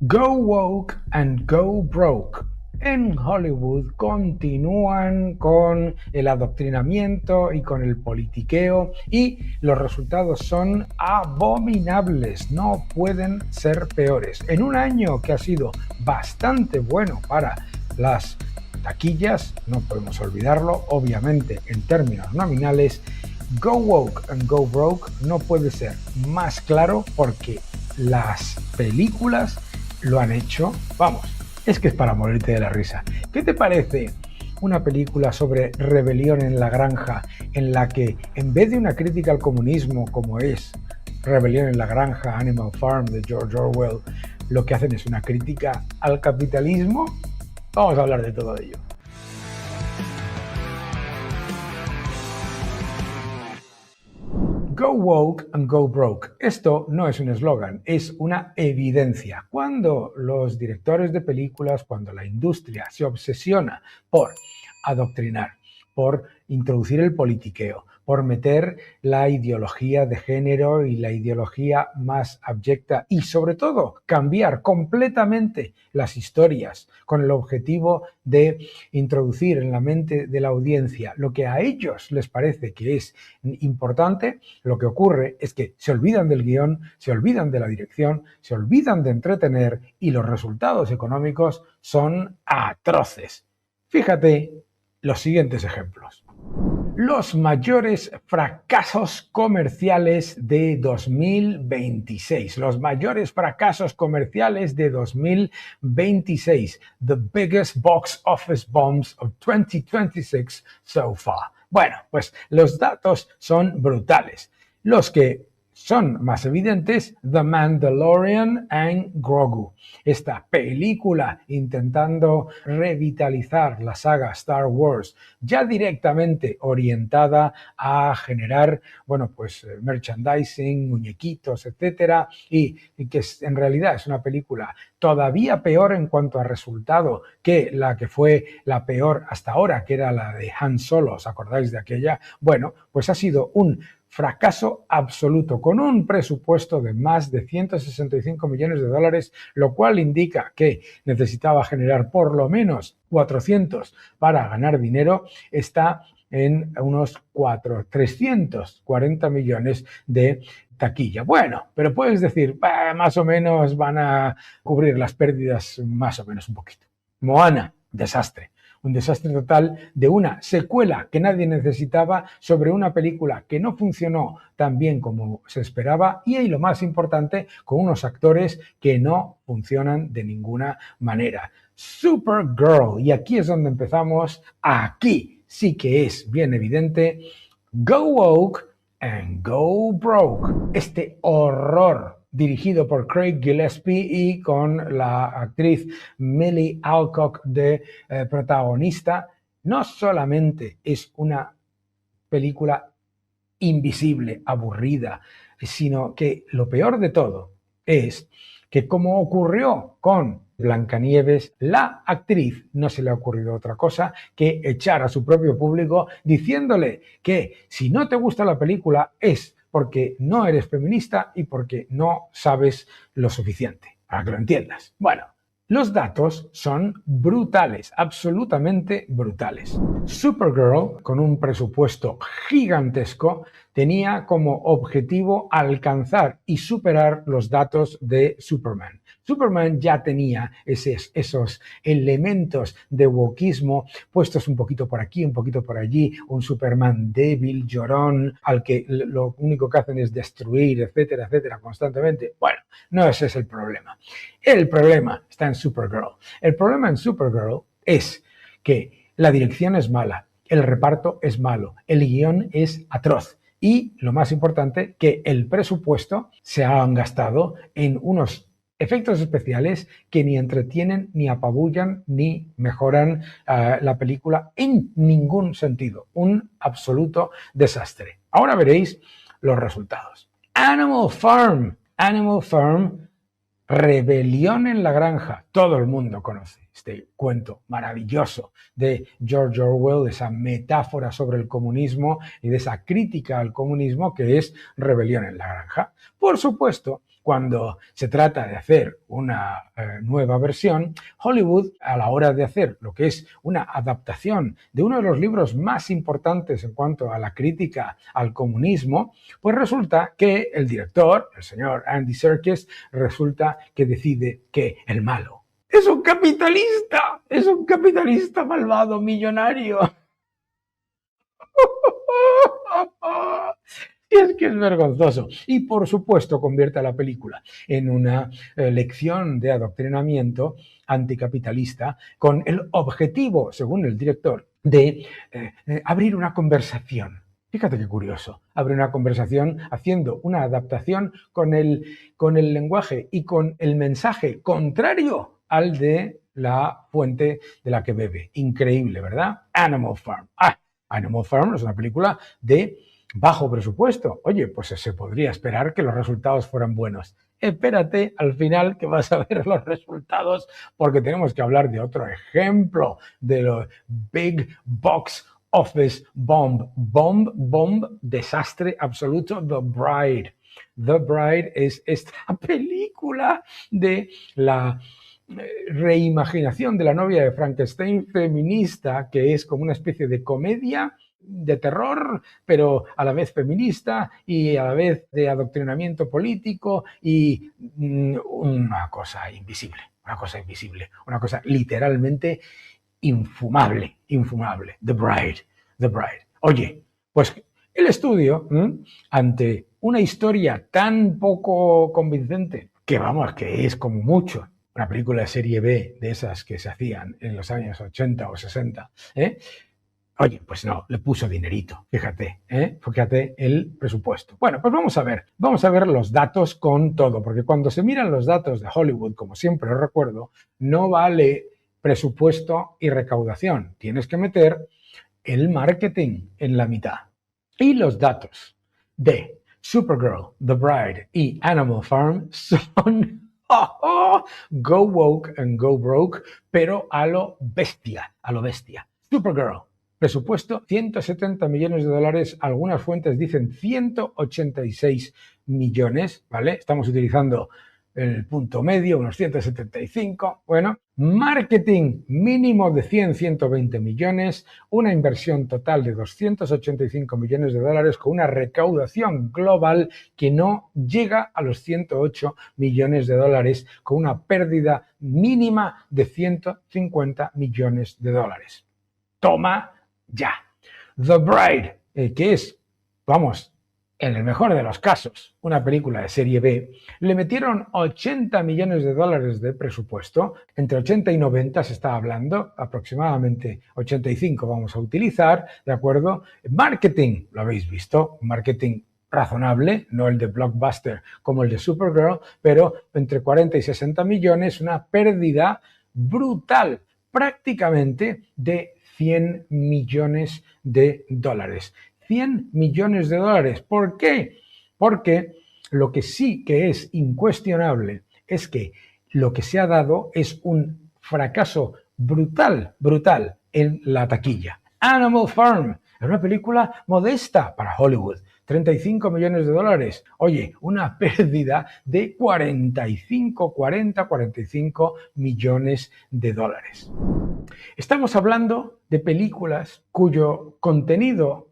Go woke and go broke. En Hollywood continúan con el adoctrinamiento y con el politiqueo y los resultados son abominables, no pueden ser peores. En un año que ha sido bastante bueno para las taquillas, no podemos olvidarlo, obviamente en términos nominales, Go woke and go broke no puede ser más claro porque las películas lo han hecho, vamos, es que es para morirte de la risa. ¿Qué te parece una película sobre rebelión en la granja en la que en vez de una crítica al comunismo como es Rebelión en la granja, Animal Farm de George Orwell, lo que hacen es una crítica al capitalismo? Vamos a hablar de todo ello. Go woke and go broke. Esto no es un eslogan, es una evidencia. Cuando los directores de películas, cuando la industria se obsesiona por adoctrinar, por introducir el politiqueo, por meter la ideología de género y la ideología más abyecta y sobre todo cambiar completamente las historias con el objetivo de introducir en la mente de la audiencia lo que a ellos les parece que es importante, lo que ocurre es que se olvidan del guión, se olvidan de la dirección, se olvidan de entretener y los resultados económicos son atroces. Fíjate los siguientes ejemplos. Los mayores fracasos comerciales de 2026. Los mayores fracasos comerciales de 2026. The biggest box office bombs of 2026 so far. Bueno, pues los datos son brutales. Los que son más evidentes, The Mandalorian and Grogu. Esta película intentando revitalizar la saga Star Wars, ya directamente orientada a generar, bueno, pues merchandising, muñequitos, etcétera, y que en realidad es una película todavía peor en cuanto a resultado que la que fue la peor hasta ahora, que era la de Han Solo, ¿os acordáis de aquella? Bueno, pues ha sido un fracaso absoluto, con un presupuesto de más de 165 millones de dólares, lo cual indica que necesitaba generar por lo menos 400 para ganar dinero, está en unos 340 millones de taquilla. Bueno, pero puedes decir, más o menos van a cubrir las pérdidas, más o menos un poquito. Moana, desastre. Un desastre total de una secuela que nadie necesitaba sobre una película que no funcionó tan bien como se esperaba y lo más importante, con unos actores que no funcionan de ninguna manera. Supergirl, y aquí es donde empezamos, aquí sí que es bien evidente, go woke and go broke. Este horror dirigido por Craig Gillespie y con la actriz Millie Alcock de protagonista, no solamente es una película invisible, aburrida, sino que lo peor de todo es que, como ocurrió con Blancanieves, la actriz no se le ha ocurrido otra cosa que echar a su propio público diciéndole que si no te gusta la película es porque no eres feminista y porque no sabes lo suficiente, para que lo entiendas. Bueno, los datos son brutales, absolutamente brutales. Supergirl, con un presupuesto gigantesco, tenía como objetivo alcanzar y superar los datos de Superman. Superman ya tenía esos elementos de wokismo puestos un poquito por aquí, un poquito por allí, un Superman débil, llorón, al que lo único que hacen es destruir, etcétera, etcétera, constantemente. Bueno, no ese es el problema. El problema está en Supergirl. El problema en Supergirl es que la dirección es mala, el reparto es malo, el guión es atroz. Y lo más importante, que el presupuesto se han gastado en unos efectos especiales que ni entretienen, ni apabullan, ni mejoran la película en ningún sentido. Un absoluto desastre. Ahora veréis los resultados. Animal Farm. Animal Farm, Rebelión en la granja. Todo el mundo conoce este cuento maravilloso de George Orwell, de esa metáfora sobre el comunismo y de esa crítica al comunismo que es Rebelión en la granja. Por supuesto cuando se trata de hacer una nueva versión, Hollywood, a la hora de hacer lo que es una adaptación de uno de los libros más importantes en cuanto a la crítica al comunismo, pues resulta que el director, el señor Andy Serkis, resulta que decide que el malo es un capitalista malvado, millonario. Y es que es vergonzoso. Y por supuesto convierte a la película en una lección de adoctrinamiento anticapitalista con el objetivo, según el director, de abrir una conversación. Fíjate qué curioso, abrir una conversación haciendo una adaptación con el lenguaje y con el mensaje contrario al de la fuente de la que bebe. Increíble, ¿verdad? Animal Farm. Animal Farm es una película de bajo presupuesto. Oye, pues se podría esperar que los resultados fueran buenos. Espérate al final que vas a ver los resultados, porque tenemos que hablar de otro ejemplo de los Big Box Office Bomb, desastre absoluto, The Bride. The Bride es esta película de la reimaginación de la novia de Frankenstein feminista, que es como una especie de comedia de terror, pero a la vez feminista y a la vez de adoctrinamiento político y una cosa invisible, una cosa literalmente infumable. The Bride. Oye, pues el estudio, ante una historia tan poco convincente, que es como mucho una película de serie B de esas que se hacían en los años 80 o 60, oye, pues no, le puso dinerito, fíjate el presupuesto. Bueno, pues vamos a ver los datos con todo, porque cuando se miran los datos de Hollywood, como siempre os recuerdo, no vale presupuesto y recaudación, tienes que meter el marketing en la mitad. Y los datos de Supergirl, The Bride y Animal Farm son go woke and go broke, pero a lo bestia. Supergirl, presupuesto 170 millones de dólares, algunas fuentes dicen 186 millones, ¿vale? Estamos utilizando el punto medio, unos 175, bueno, marketing mínimo de 120 millones, una inversión total de 285 millones de dólares con una recaudación global que no llega a los 108 millones de dólares, con una pérdida mínima de 150 millones de dólares. Toma ya. The Bride, que es, vamos, en el mejor de los casos, una película de serie B, le metieron 80 millones de dólares de presupuesto, entre 80 y 90 se está hablando, aproximadamente 85 vamos a utilizar, ¿de acuerdo? Marketing, lo habéis visto, marketing razonable, no el de blockbuster como el de Supergirl, pero entre 40 y 60 millones, una pérdida brutal, prácticamente de 100 millones de dólares. 100 millones de dólares. ¿Por qué? Porque lo que sí que es incuestionable es que lo que se ha dado es un fracaso brutal en la taquilla. Animal Farm es una película modesta para Hollywood. 35 millones de dólares. Oye, una pérdida de 45 millones de dólares. Estamos hablando de películas cuyo contenido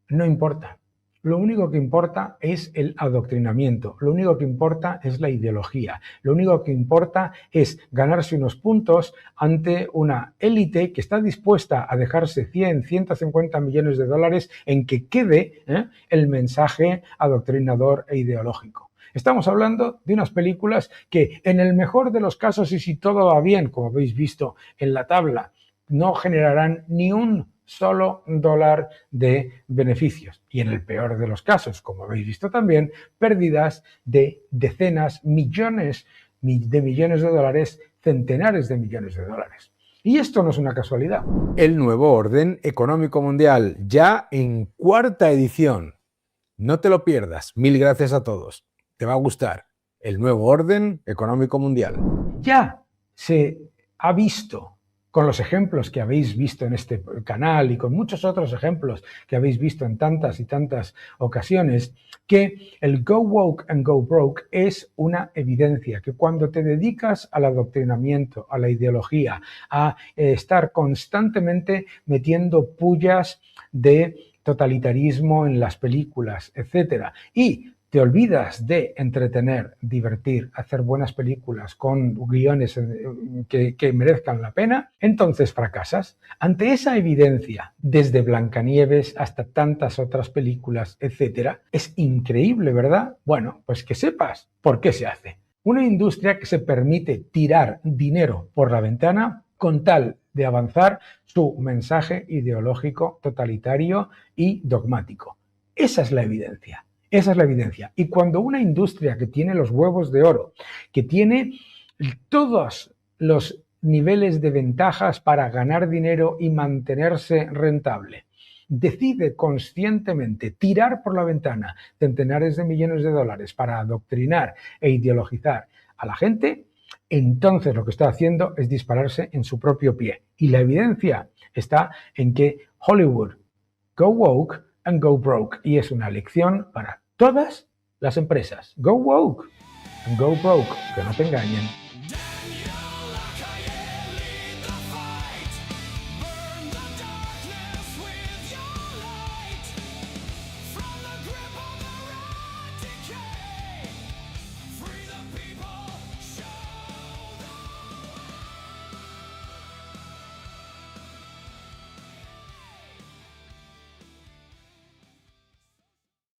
no importa. Lo único que importa es el adoctrinamiento, lo único que importa es la ideología, lo único que importa es ganarse unos puntos ante una élite que está dispuesta a dejarse 100, 150 millones de dólares en que quede el mensaje adoctrinador e ideológico. Estamos hablando de unas películas que en el mejor de los casos, y si todo va bien, como habéis visto en la tabla, no generarán ni un solo dólar de beneficios. Y en el peor de los casos, como habéis visto también, pérdidas de decenas, millones de millones de dólares, centenares de millones de dólares. Y esto no es una casualidad. El nuevo orden económico mundial, ya en 4ª edición. No te lo pierdas. Mil gracias a todos. Te va a gustar. El nuevo orden económico mundial. Ya se ha visto con los ejemplos que habéis visto en este canal y con muchos otros ejemplos que habéis visto en tantas y tantas ocasiones, que el go woke and go broke es una evidencia, que cuando te dedicas al adoctrinamiento, a la ideología, a estar constantemente metiendo pullas de totalitarismo en las películas, etcétera, y te olvidas de entretener, divertir, hacer buenas películas con guiones que merezcan la pena, entonces fracasas. Ante esa evidencia, desde Blancanieves hasta tantas otras películas, etcétera, es increíble, ¿verdad? Bueno, pues que sepas por qué se hace. Una industria que se permite tirar dinero por la ventana con tal de avanzar su mensaje ideológico totalitario y dogmático. Esa es la evidencia. Esa es la evidencia. Y cuando una industria que tiene los huevos de oro, que tiene todos los niveles de ventajas para ganar dinero y mantenerse rentable, decide conscientemente tirar por la ventana centenares de millones de dólares para adoctrinar e ideologizar a la gente, entonces lo que está haciendo es dispararse en su propio pie. Y la evidencia está en que Hollywood, go woke and go broke. Y es una lección para todas las empresas. Go woke and go broke. Que no te engañen.